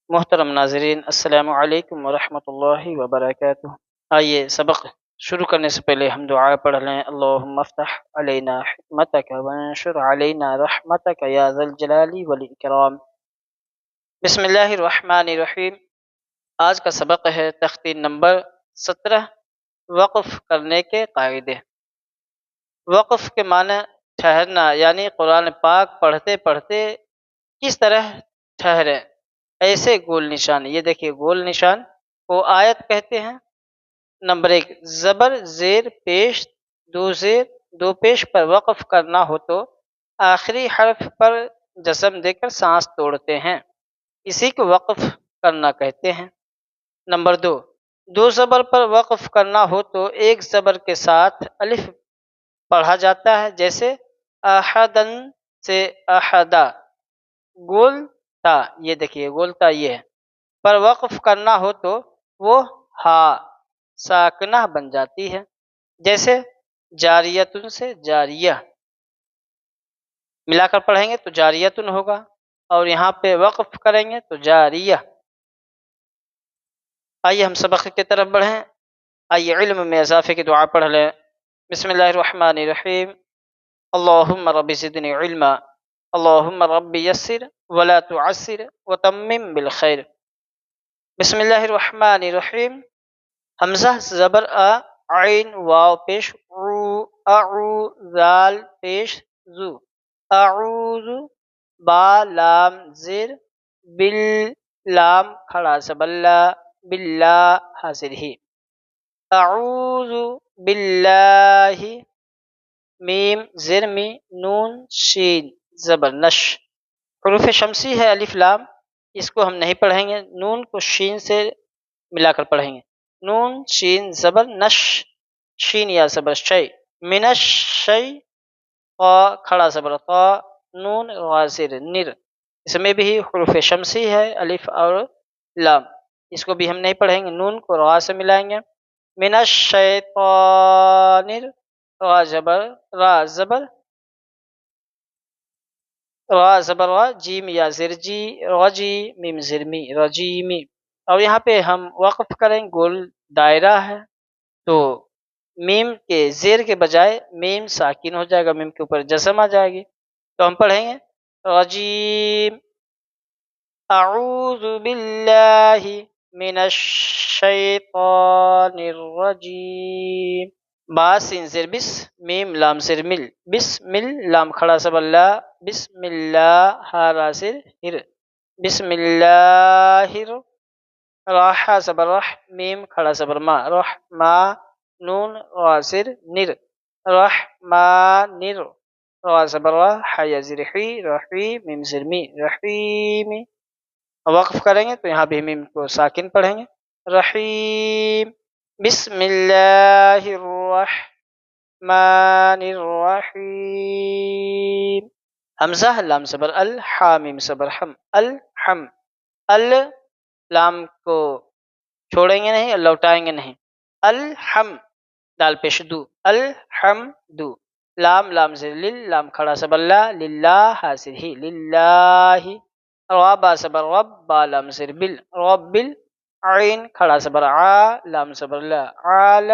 محترم ناظرین، السلام علیکم ورحمۃ اللہ وبرکاتہ۔ آئیے سبق شروع کرنے سے پہلے ہم دعا پڑھ لیں۔ اللہم افتح علینا حکمتک وانشر علینا رحمتک یا ذا الجلال والاکرام۔ بسم اللہ الرحمن الرحیم۔ آج کا سبق ہے تختی نمبر 17، وقف کرنے کے قاعدے۔ وقف کے معنی ٹھہرنا، یعنی قرآن پاک پڑھتے پڑھتے کس طرح ٹھہرے، ایسے گول نشان۔ یہ دیکھیے گول نشان کو آیت کہتے ہیں۔ نمبر 1، زبر زیر پیش دو زیر دو پیش پر وقف کرنا ہو تو آخری حرف پر جزم دے کر سانس توڑتے ہیں، اسی کو وقف کرنا کہتے ہیں۔ نمبر 2، دو زبر پر وقف کرنا ہو تو ایک زبر کے ساتھ الف پڑھا جاتا ہے، جیسے احدن سے احدا۔ گول تا، یہ دیکھیے گول تا یہ ہے، پر وقف کرنا ہو تو وہ ہا ساکنہ بن جاتی ہے، جیسے جاریتن سے جاریہ۔ ملا کر پڑھیں گے تو جاریتن ہوگا، اور یہاں پہ وقف کریں گے تو جاریہ۔ آئیے ہم سبق کی طرف بڑھیں۔ آئیے علم میں اضافے کی دعا پڑھ لیں۔ بسم اللہ الرحمن الرحیم۔ اللہم رب زدنی علما، اللہم رب یسر ولا تعسر وتمم بالخیر۔ بسم اللہ الرحمن الرحیم۔ حمزہ زبر آ، عین واو پیش عو، اعو ذال پیش زو، اعوذ با لام زیر بل لام کھڑا زبلہ باللہ حاضر ہی، اعوذ باللہ میم زیر می نون شین زبر نش۔ حروف شمسی ہے الف لام، اس کو ہم نہیں پڑھیں گے، نون کو شین سے ملا کر پڑھیں گے۔ نون شین زبر نش، شین یا زبر شی، منش شی، قا کھڑا زبر قا، نون غازر نر۔ اس میں بھی حروف شمسی ہے الف اور لام، اس کو بھی ہم نہیں پڑھیں گے، نون کو را سے ملائیں گے۔ منش شیطان، را زبر را زبر را زبر را، جیم یا زرجی رجی میم زرمی رجیمی۔ اور یہاں پہ ہم وقف کریں، گول دائرہ ہے تو میم کے زیر کے بجائے میم ساکن ہو جائے گا، میم کے اوپر جزم آ جائے گی، تو ہم پڑھیں گے رجیم، اعوذ باللہ من الشیطان الرجیم۔ با سین زیر بس، میم لام زیر مل، بسم لام کھڑا زبر لا، بسم اللہ ہا را زیر ہر، بسم اللہ راح زبر رح، میم کھڑا زبر ما، رح ما نون غازر نر، رحمانر، را زبر را حیا زیر حی رحی میم زیر می رحیمی۔ وقف کریں گے تو یہاں بھی میم کو ساکن پڑھیں گے، رحیم۔ بسم اللہ الرحمن الرحیم۔ حمزہ لام زبر ال، حا میم زبر حم، الحم، ال لام کو چھوڑیں گے نہیں اور لوٹائیں گے نہیں، الحم دال پیش دو، الحمد، لام لام زر لل، لام کھڑا زبر لا، للہ حاضر ہی للہ، را با زبر رب، با لام زر بل، رب عین کھڑا زبر آ، لام زبر لا، عال،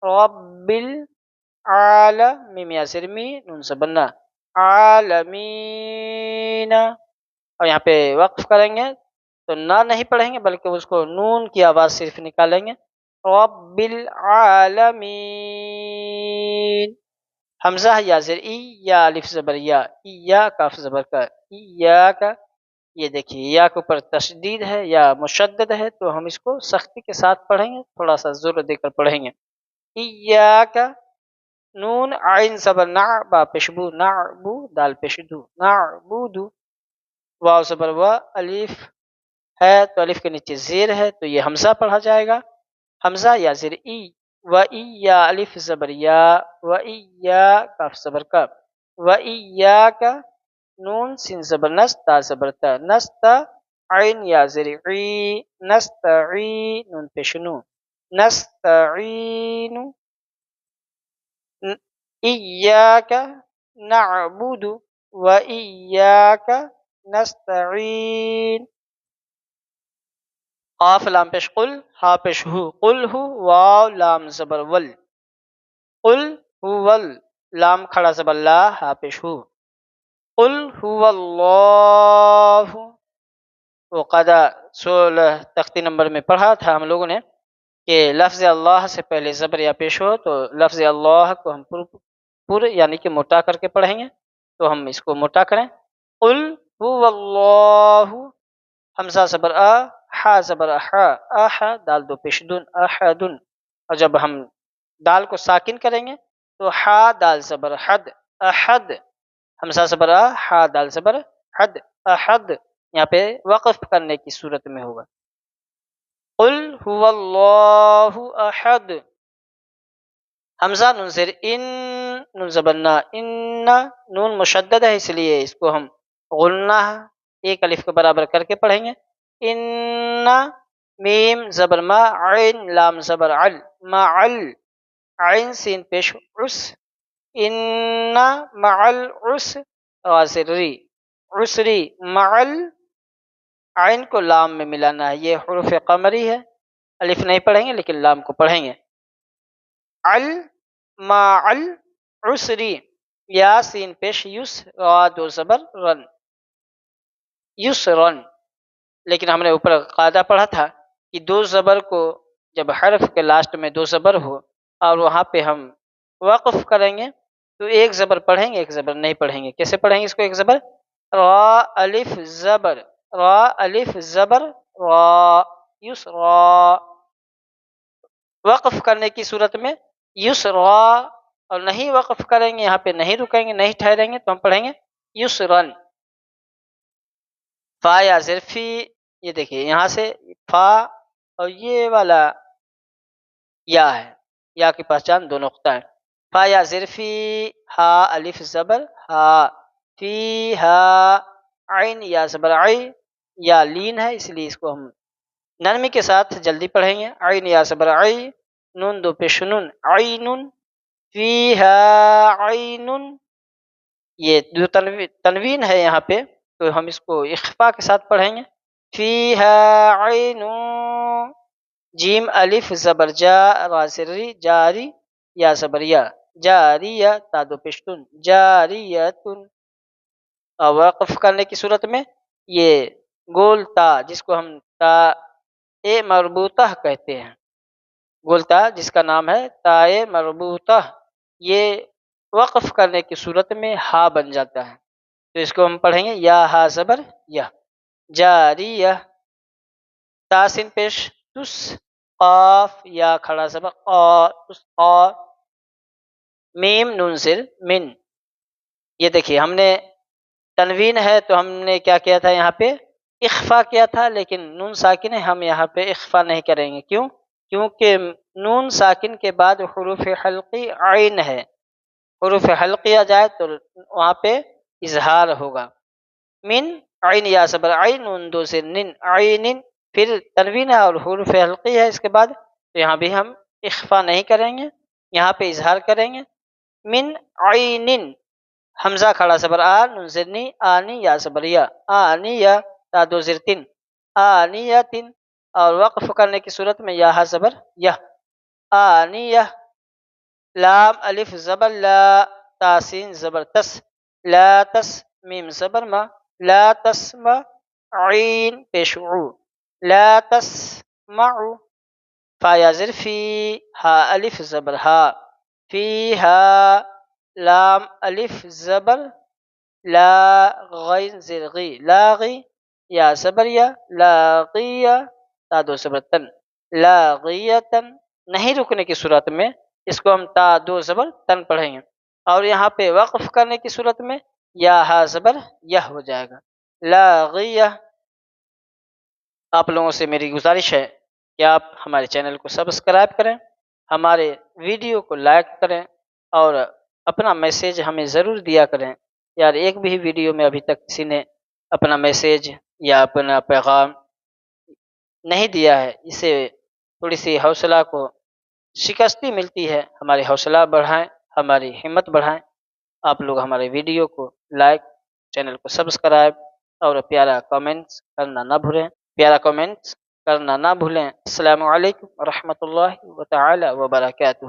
رب العال میم یا زر می نون زبر نا، عالمین۔ اور یہاں پہ وقف کریں گے تو نہ نہیں پڑھیں گے، بلکہ اس کو نون کی آواز صرف نکالیں گے، رب العالمین۔ حمزہ یا زر ای، یا الف زبر یا کاف زبر کا، یا کا، یہ دیکھیے یا کے اوپر تشدید ہے یا مشدد ہے تو ہم اس کو سختی کے ساتھ پڑھیں گے، تھوڑا سا زور دے کر پڑھیں گے، یا کا، نون عین زبر نع، با پیشبو نعبو، دال پیشدو نعبودو، واو زبر وا، الف ہے تو الف کے نیچے زیر ہے تو یہ حمزہ پڑھا جائے گا، حمزہ یا زیر ای، و ای یا الف زبر یا، و ای یا کاف زبر کا، و ای یا کا، نون سین زبر نس، تا زبر تا، نستا عین یا زیر عی، نستعی نون پیشنو، نستعین، ایاک نعبد و ایاک نستعین۔ قاف لام پیش قل، ہا پیش ہو، قل ہو، واو لام زبر ول، قل هو لام کھڑا زبر لا، ہا پیش ہو، قل هو اللہ، وہ قاعدہ 16 تختی نمبر میں پڑھا تھا ہم لوگوں نے کہ لفظ اللہ سے پہلے زبر یا پیش ہو تو لفظ اللہ کو ہم پورے یعنی کہ موٹا کر کے پڑھیں گے، تو ہم اس کو موٹا کریں، قل هو اللہ، حمزہ زبر آ، ہا زبر ہا، اح دال دو پیش دن، احدن، اور جب ہم دال کو ساکن کریں گے تو ہا دال زبر حد، احد، حمزہ زبر آ، ہا دال زبر حد، احد، یہاں پہ وقف کرنے کی صورت میں ہوگا، قل هو اللہ احد، حمزہ نون زیر ان، نون زبر نا، ان، نون مشدد ہے اس لیے اس کو ہم غنہ ایک الف کے برابر کر کے پڑھیں گے، ان، میم زبر ما، عین لام زبر عل، معل، عین سین پیش عس، ان مع العسر، ری، عسری، معل، عین کو لام میں ملانا ہے، یہ حروف قمری ہے، الف نہیں پڑھیں گے لیکن لام کو پڑھیں گے، ال مع العسری، یا سین پیش یس، را دو زبر رن، یسرن، لیکن ہم نے اوپر قاعدہ پڑھا تھا کہ دو زبر کو جب حرف کے لاسٹ میں دو زبر ہو اور وہاں پہ ہم وقف کریں گے تو ایک زبر پڑھیں گے ایک زبر نہیں پڑھیں گے، کیسے پڑھیں گے اس کو؟ ایک زبر را الف زبر، را الف زبر را، یسرا، وقف کرنے کی صورت میں یسرا، اور نہیں وقف کریں گے یہاں پہ نہیں رکیں گے نہیں ٹھہریں گے تو ہم پڑھیں گے یسرن، فا یا ظرفی، یہ دیکھیے یہاں سے فا اور یہ والا یا ہے، یا کی پہچان دو نقطہ ہے، فا یا ظرفی، ہا الف زبر ہا، فی ہا، عین یا زبر عی، یا لین ہے اس لیے اس کو ہم نرمی کے ساتھ جلدی پڑھیں گے، عین یا زبر عی، نون دو پیش نون، عین، فی ہا عین، یہ جو تنوین ہے یہاں پہ تو ہم اس کو اخفا کے ساتھ پڑھیں گے، فیہا عین، جیم الف زبر جا، را سری، جاری، یا زبر یا، جاریہ، تا دو پشتن، جاریتن، اور وقف کرنے کی صورت میں یہ گول تا جس کو ہم تا اے مربوطہ کہتے ہیں، گول تا جس کا نام ہے تا اے مربوطہ، یہ وقف کرنے کی صورت میں ہا بن جاتا ہے تو اس کو ہم پڑھیں گے یا ہا زبر یا، جاریہ، تاسن پیش تس، قاف یا کھڑا زبر قا، تس قا، میم نون زر من، یہ دیکھیے ہم نے تنوین ہے تو ہم نے کیا کیا تھا یہاں پہ اخفا کیا تھا، لیکن نون ساکن ہے ہم یہاں پہ اخفا نہیں کریں گے، کیوں؟ کیونکہ نون ساکن کے بعد حروف حلقی عین ہے، حروف حلقی آ جائے تو وہاں پہ اظہار ہوگا، من عین یا صبر عین نون دو سے نن، عین، پھر تنوین ہے اور حروف حلقی ہے اس کے بعد تو یہاں بھی ہم اخفا نہیں کریں گے، یہاں پہ اظہار کریں گے، من عین، حمزہ کھڑا صبر آ، نون زرنی، آنی یا صبر یا، آنی یا، تا دو زرتن، آنیتن، اور وقف کرنے کی صورت میں یا ہا زبر یا، آنیہ، لام الف زبر لا، تاسین زبر تس، لا تس، میم زبر ما، لا تسمع، عین پیش عو، لا تسمع، فا یا زر فی، ہا الف زبر ہا، فی ہا، لام الف زبر لا، غین زر غی، لاغی، یا زبر یا، لاغیہ، تا دو زبر تن، لاغیتن، نہیں رکنے کی صورت میں اس کو ہم تا دو زبر تن پڑھیں گے، اور یہاں پہ وقف کرنے کی صورت میں یا ہا زبر یہ ہو جائے گا، لاغیہ۔ آپ لوگوں سے میری گزارش ہے کہ آپ ہمارے چینل کو سبسکرائب کریں، ہمارے ویڈیو کو لائک کریں اور اپنا میسیج ہمیں ضرور دیا کریں، یار ایک بھی ویڈیو میں ابھی تک کسی نے اپنا میسیج یا اپنا پیغام نہیں دیا ہے، اسے تھوڑی سی حوصلہ کو شکستی ملتی ہے، ہماری حوصلہ بڑھائیں، ہماری ہمت بڑھائیں، آپ لوگ ہمارے ویڈیو کو لائک، چینل کو سبسکرائب اور پیارا کامنٹس کرنا نہ بھولیں، پیارا کامنٹس کرنا نہ بھولیں۔ السلام علیکم ورحمۃ اللہ تعالی وبرکاتہ۔